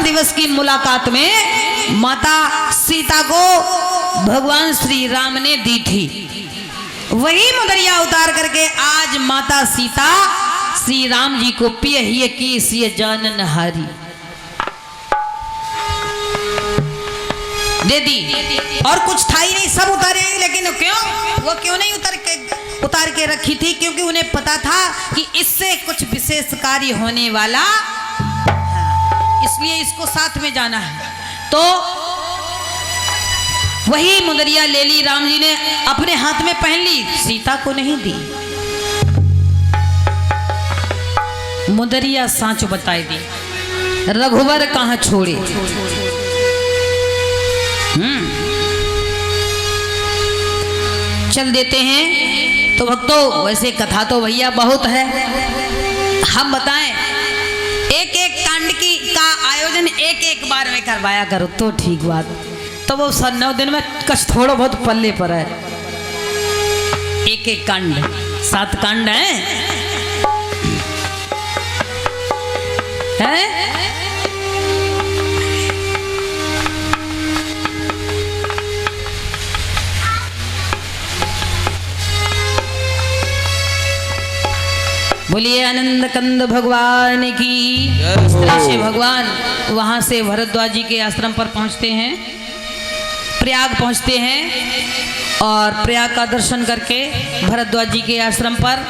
दिवस की मुलाकात में माता सीता को भगवान श्री राम ने दी थी। वही मुदरिया उतार करके आज माता सीता श्री राम जी को पिय ही की सिय जानन हारी दे दी। और कुछ था ही नहीं, सब उतारे, लेकिन क्यों नहीं उतार के रखी थी? क्योंकि उन्हें पता था कि इससे कुछ विशेष कार्य होने वाला, इसलिए इसको साथ में जाना है। तो वही मुदरिया ले ली, राम जी ने अपने हाथ में पहन ली, सीता को नहीं दी। मुदरिया सांच बताई दी, रघुवर कहाँ छोड़े। चल देते हैं। तो भक्तों, वैसे कथा तो भैया बहुत है, हम बताएं एक एक कांड का आयोजन एक एक बार में करवाया करो तो ठीक बात। तो वो 9 दिन में कछ थोड़ा बहुत पल्ले पर है। एक एक कांड 7 कांड है? बोलिए आनंद कंद भगवान की। इस तरह से भगवान वहां से भरद्वाज जी के आश्रम पर पहुंचते हैं, प्रयाग पहुंचते हैं और प्रयाग का दर्शन करके भरद्वाज जी के आश्रम पर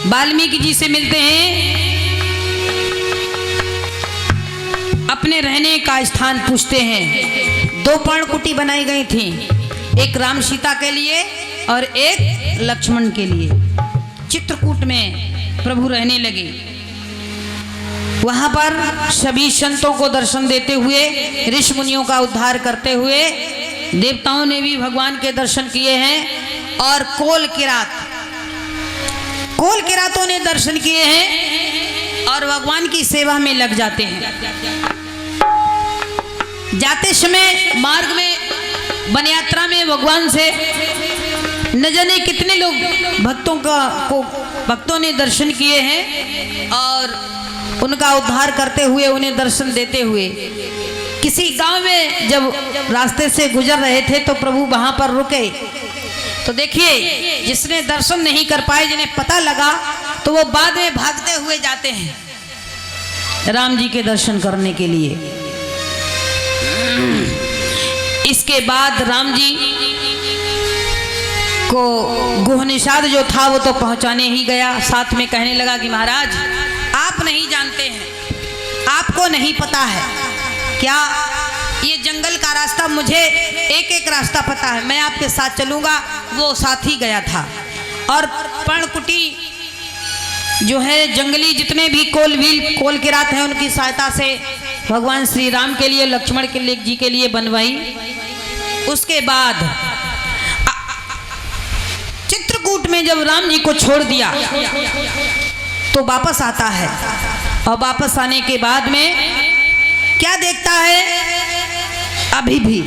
वाल्मीकि जी से मिलते हैं। अपने रहने का स्थान पूछते हैं। 2 पर्णकुटी बनाई गई थी, एक राम सीता के लिए और एक लक्ष्मण के लिए। चित्रकूट में प्रभु रहने लगे। वहां पर सभी संतों को दर्शन देते हुए, ऋषि मुनियों का उद्धार करते हुए, देवताओं ने भी भगवान के दर्शन किए हैं और कोल किरातों ने दर्शन किए हैं और भगवान की सेवा में लग जाते हैं। जाते समय मार्ग में वन यात्रा में भगवान से न जाने कितने लोग भक्तों ने दर्शन किए हैं और उनका उद्धार करते हुए, उन्हें दर्शन देते हुए। किसी गांव में जब रास्ते से गुजर रहे थे तो प्रभु वहां पर रुके। तो देखिए, जिसने दर्शन नहीं कर पाए, जिन्हें पता लगा, तो वो बाद में भागते हुए जाते हैं राम जी के दर्शन करने के लिए। इसके बाद राम जी को गुह निषाद जो था वो तो पहुंचाने ही गया। साथ में कहने लगा कि महाराज, आप नहीं जानते हैं, आपको नहीं पता है क्या, ये जंगल का रास्ता मुझे एक रास्ता पता है, मैं आपके साथ चलूंगा। वो साथ ही गया था और पर्णकुटी जो है, जंगली जितने भी कोल किरात हैं, उनकी सहायता से भगवान श्री राम के लिए, लक्ष्मण के लिए, जी के लिए बनवाई। उसके बाद चित्रकूट में जब राम जी को छोड़ दिया तो वापस आता है और वापस आने के बाद में क्या देखता है, अभी भी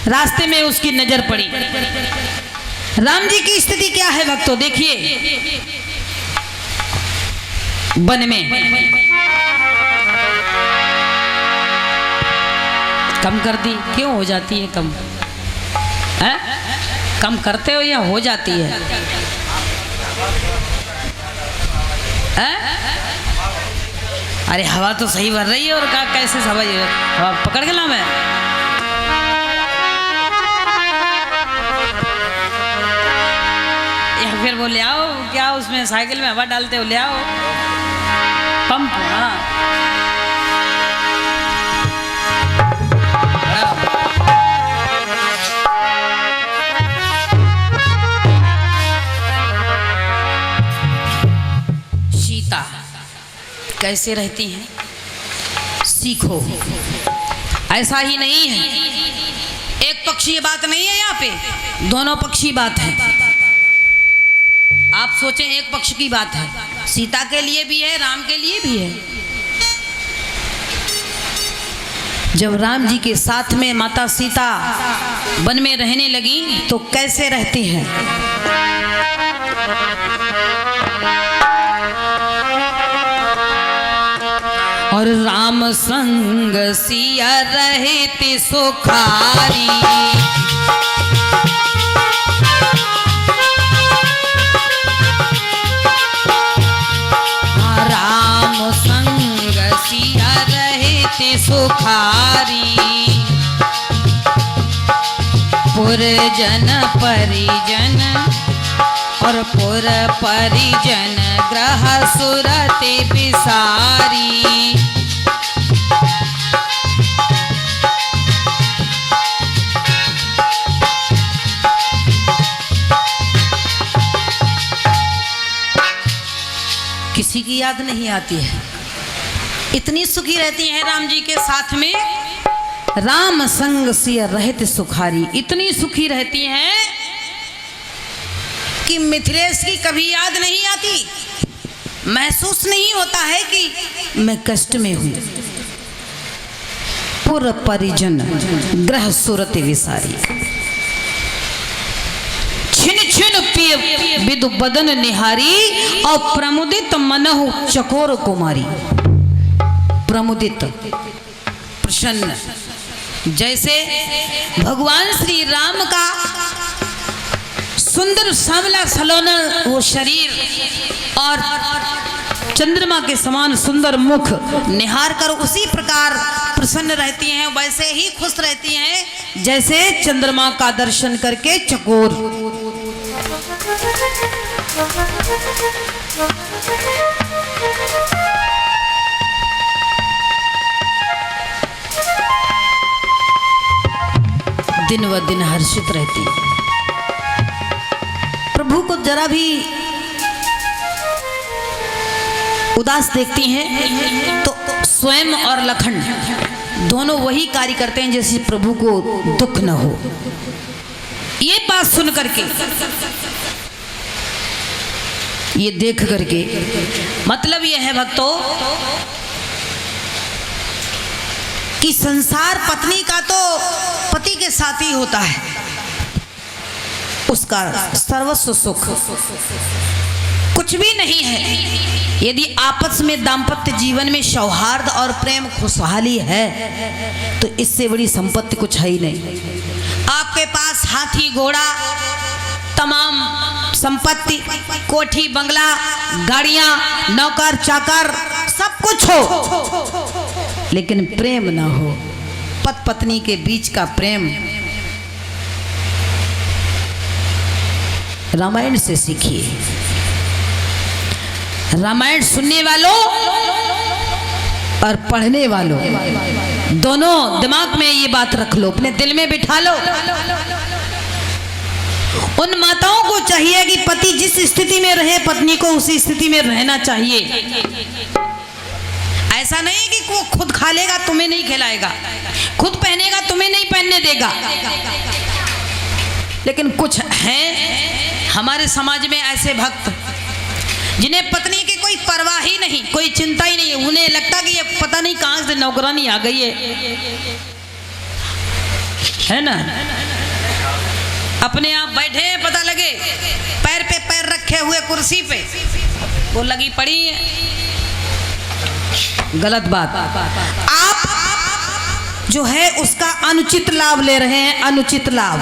रास्ते में उसकी नजर पड़ी। राम जी की स्थिति क्या है भक्तों, देखिए। वन में कम कर दी, क्यों हो जाती है कम? कम करते हो या हो जाती है? अरे हवा तो सही भर रही है और कैसे हवा पकड़ के ला मैं। या फिर वो ले आओ, क्या उसमें साइकिल में हवा डालते हो, ले आओ पंप। हाँ, कैसे रहती हैं सीखो। ऐसा ही नहीं है, एक पक्षीय बात नहीं है, यहाँ पे दोनों पक्षी बात है। आप सोचें एक पक्ष की बात है, सीता के लिए भी है, राम के लिए भी है। जब राम जी के साथ में माता सीता वन में रहने लगी तो कैसे रहती हैं। और राम संग सिया रहते सुखारी। राम संग सिया रहते सुखारी। पुरजन परिजन और पुर परिजन ग्रह सुरते बिसारी। किसी की याद नहीं आती है, इतनी सुखी रहती है राम जी के साथ में। राम संग सिय रहते सुखारी, इतनी सुखी रहती हैं कि मिथिलेश की कभी याद नहीं आती, महसूस नहीं होता है कि मैं कष्ट में हूं। पुर परिजन ग्रह सुरते विसारी। छिन छिन पिय विदु बदन निहारी और प्रमुदित मनहु चकोर कुमारी। प्रमुदित प्रसन्न, जैसे भगवान श्री राम का सुंदर सांवला सलोना वो शरीर और चंद्रमा के समान सुंदर मुख निहार कर उसी प्रकार प्रसन्न रहती हैं, वैसे ही खुश रहती हैं जैसे चंद्रमा का दर्शन करके चकोर। दिन व दिन हर्षित रहती। प्रभु को जरा भी उदास देखती हैं तो स्वयं और लखन दोनों वही कार्य करते हैं जैसे प्रभु को दुख न हो। ये बात सुन करके, ये देख करके, मतलब ये है भक्तों कि संसार पत्नी का तो पति के साथ ही होता है, उसका सर्वस्व सुख कुछ भी नहीं है। यदि आपस में दाम्पत्य जीवन में सौहार्द और प्रेम खुशहाली है तो इससे बड़ी संपत्ति कुछ है ही नहीं। आपके पास हाथी घोड़ा तमाम संपत्ति, कोठी बंगला, गाड़ियां, नौकर चाकर सब कुछ हो, लेकिन प्रेम ना हो, पति पत्नी के बीच का प्रेम। रामायण से सीखिए। रामायण सुनने वालों और पढ़ने वालों दोनों दिमाग में ये बात रख लो, अपने दिल में बिठा लो। उन माताओं को चाहिए कि पति जिस स्थिति में रहे पत्नी को उसी स्थिति में रहना चाहिए। ऐसा नहीं कि वो खुद खा लेगा तुम्हें नहीं खिलाएगा, खुद पहनेगा तुम्हें नहीं पहनने देगा। लेकिन कुछ हैं हमारे समाज में ऐसे भक्त जिन्हें पत्नी की कोई परवाह ही नहीं, कोई चिंता ही नहीं। उन्हें लगता कि ये पता नहीं कहां से नौकरानी आ गई है ना। अपने आप बैठे हैं, पता लगे पैर पे पैर रखे हुए कुर्सी पे वो लगी पड़ी है। गलत बात। आप जो है उसका अनुचित लाभ ले रहे हैं, अनुचित लाभ,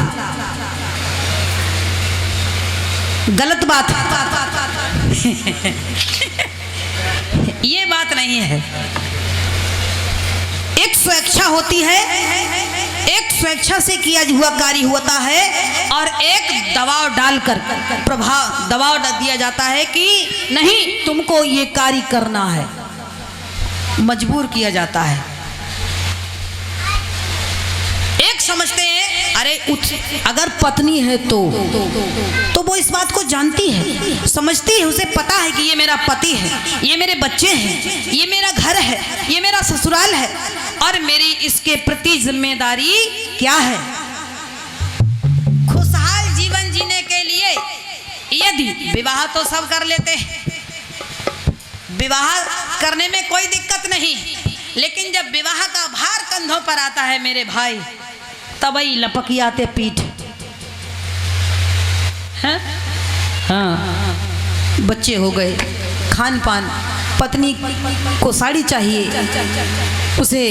गलत बात है। ये बात नहीं है। एक स्वेच्छा होती है, एक स्वेच्छा से किया हुआ कार्य होता है और एक दबाव डालकर दबाव दिया जाता है कि नहीं तुमको ये कार्य करना है, मजबूर किया जाता है। एक समझते हैं अरे अगर पत्नी है तो वो इस बात को जानती है, समझती है, उसे पता है कि ये मेरा पति है, ये मेरे बच्चे हैं, ये मेरा घर है, ये मेरा ससुराल है और मेरी इसके प्रति जिम्मेदारी क्या है। खुशहाल जीवन जीने के लिए यदि विवाह तो सब कर लेते हैं, विवाह करने में कोई दिक्कत नहीं, लेकिन जब विवाह का भार कंधों पर आता है मेरे भाई, तबई लपकी आते पीठ। हाँ, बच्चे हो गए, खान पान पत्नी को साड़ी चाहिए, उसे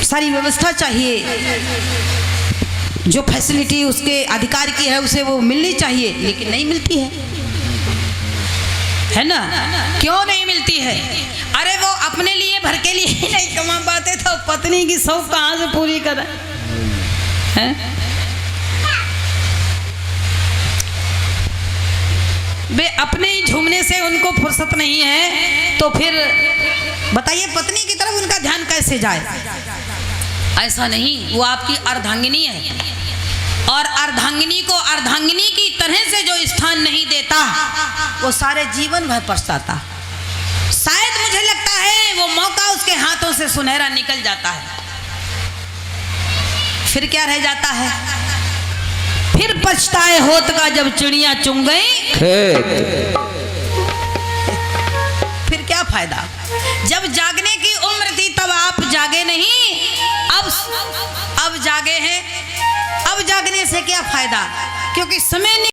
सारी व्यवस्था चाहिए, जो फैसिलिटी उसके अधिकार की है उसे वो मिलनी चाहिए, लेकिन नहीं मिलती है ना? क्यों नहीं मिलती है? अरे वो अपने लिए भर के लिए ही नहीं कमा पाते तो पत्नी की शौक कहाँ से पूरी करें? हैं? वे अपने ही झूमने से उनको फुर्सत नहीं है तो फिर बताइए पत्नी की तरफ उनका ध्यान कैसे जाए? ऐसा नहीं, वो आपकी अर्धांगिनी है और अर्धांगिनी को अर्धांगिनी की तरह से जो स्थान नहीं देता वो सारे जीवन भर पछताता। शायद मुझे लगता है वो मौका उसके हाथों से सुनहरा निकल जाता है, फिर क्या रह जाता है? फिर पछताए होत का जब चिड़िया चुंग गई खेत। फिर क्या फायदा? जब जागने की उम्र थी तब आप जागे नहीं, अब जागे हैं, अब जागने से क्या फायदा? क्योंकि समय